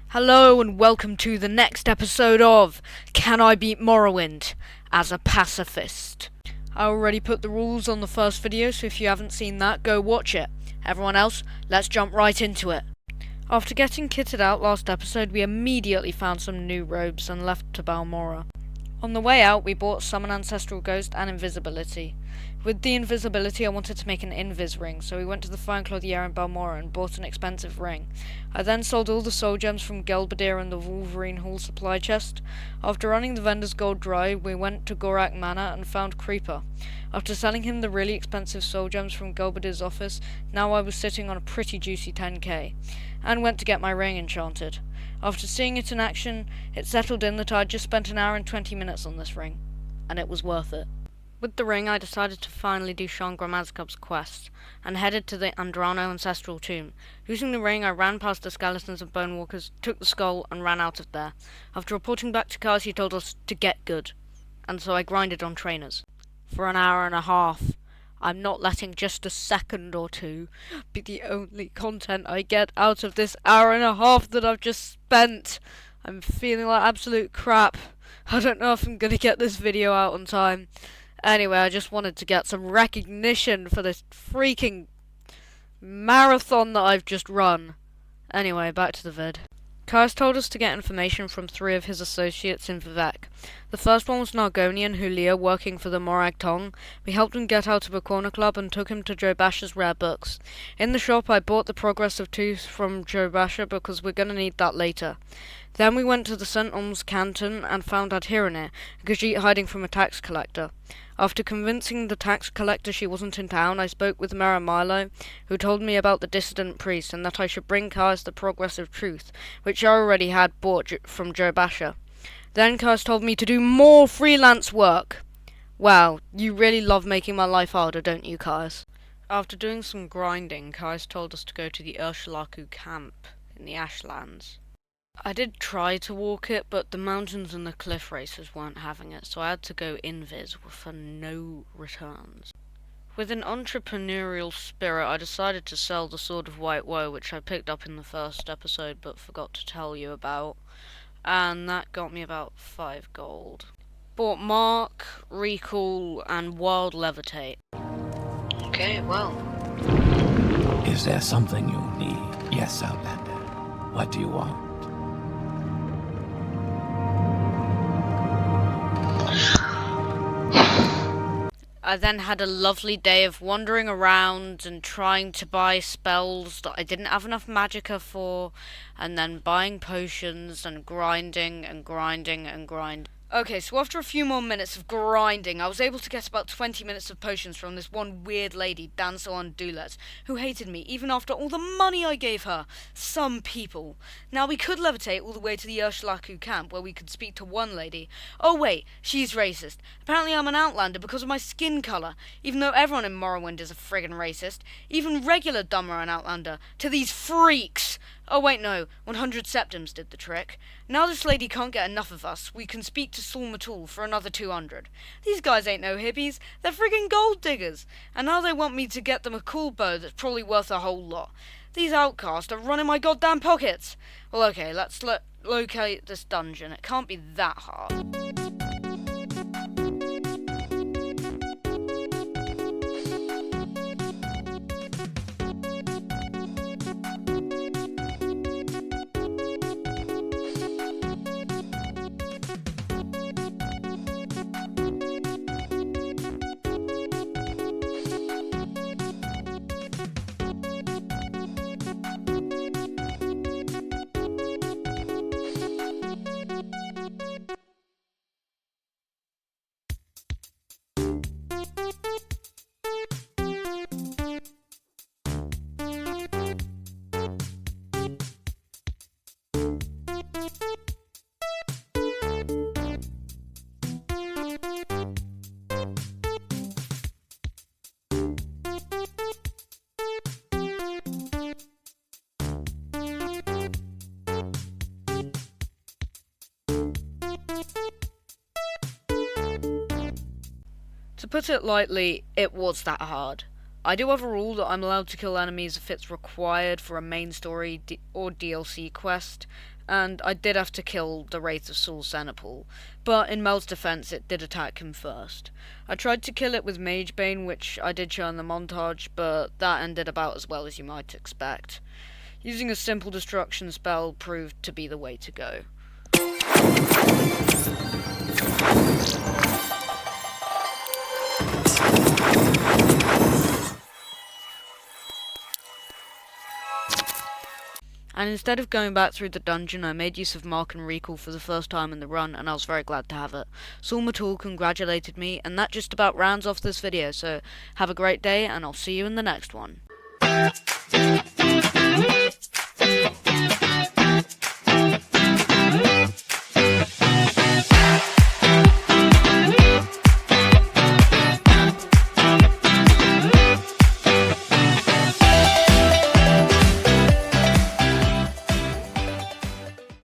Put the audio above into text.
Hello and welcome to the next episode of Can I Beat Morrowind as a Pacifist? I already put the rules on the first video, so if you haven't seen that, go watch it. Everyone else, let's jump right into it. After getting kitted out last episode, we immediately found some new robes and left to Balmora. On the way out, we bought Summon Ancestral Ghost and Invisibility. With the invisibility, I wanted to make an invis ring, so we went to the Fine Clothier in Balmora and bought an expensive ring. I then sold all the soul gems from Gelbadir and the Wolverine Hall supply chest. After running the vendor's gold dry, we went to Gorak Manor and found Creeper. After selling him the really expensive soul gems from Gelbadir's office, now I was sitting on a pretty juicy 10k, and went to get my ring enchanted. After seeing it in action, it settled in that I had just spent an hour and 20 minutes on this ring, and it was worth it. With the ring, I decided to finally do Sharn Gro Mazgrub's quest, and headed to the Andrano ancestral tomb. Using the ring, I ran past the skeletons of bonewalkers, took the skull, and ran out of there. After reporting back to Kaz, he told us to get good, and so I grinded on trainers. For an hour and a half. I'm not letting just a second or two be the only content I get out of this hour and a half that I've just spent. I'm feeling like absolute crap. I don't know if I'm gonna get this video out on time. Anyway, I just wanted to get some recognition for this freaking marathon that I've just run. Anyway, back to the vid. Kaz told us to get information from 3 of his associates in Vivek. The first one was Nargoni and Hulia, working for the Morag Tong. We helped him get out of a corner club and took him to Joe Basher's rare books. In the shop, I bought the Progress of Tooth from Joe Basher because we're gonna need that later. Then we went to the St. Ulm's Canton and found Adhiranir, a Gajit hiding from a tax collector. After convincing the tax collector she wasn't in town, I spoke with Mara Milo, who told me about the dissident priest and that I should bring Kaz the Progress of Truth, which I already had bought from Joe Basher. Then Kaz told me to do more freelance work. Wow, you really love making my life harder, don't you, Kaz? After doing some grinding, Kaz told us to go to the Urshalaku camp in the Ashlands. I did try to walk it, but the mountains and the cliff racers weren't having it, so I had to go invis for no returns. With an entrepreneurial spirit, I decided to sell the Sword of White Woe, which I picked up in the first episode but forgot to tell you about, and that got me about 5 gold. Bought Mark, Recall, and Wild Levitate. Okay, well. Is there something you need? Yes, Outlander. What do you want? I then had a lovely day of wandering around and trying to buy spells that I didn't have enough magicka for, and then buying potions and grinding and grinding and grinding. Okay, so after a few more minutes of grinding, I was able to get about 20 minutes of potions from this one weird lady, Dansoan Dulet, who hated me even after all the money I gave her. Some people. Now, we could levitate all the way to the Urshalaku camp, where we could speak to one lady. Oh wait, she's racist. Apparently I'm an outlander because of my skin colour, even though everyone in Morrowind is a friggin' racist. Even regular dumb are an outlander. To these freaks! Oh wait, no, 100 septims did the trick. Now this lady can't get enough of us, we can speak to Sul Matul for another 200. These guys ain't no hippies, they're friggin' gold diggers. And now they want me to get them a cool bow that's probably worth a whole lot. These outcasts are running my goddamn pockets. Well, okay, let's locate this dungeon. It can't be that hard. To put it lightly, it was that hard. I do have a rule that I'm allowed to kill enemies if it's required for a main story or DLC quest, and I did have to kill the Wraith of Sul Senipul, but in Mel's defense it did attack him first. I tried to kill it with Magebane, which I did show in the montage, but that ended about as well as you might expect. Using a simple destruction spell proved to be the way to go. And instead of going back through the dungeon, I made use of Mark and Recall for the first time in the run, and I was very glad to have it. Sul Matul congratulated me, and that just about rounds off this video, so have a great day, and I'll see you in the next one.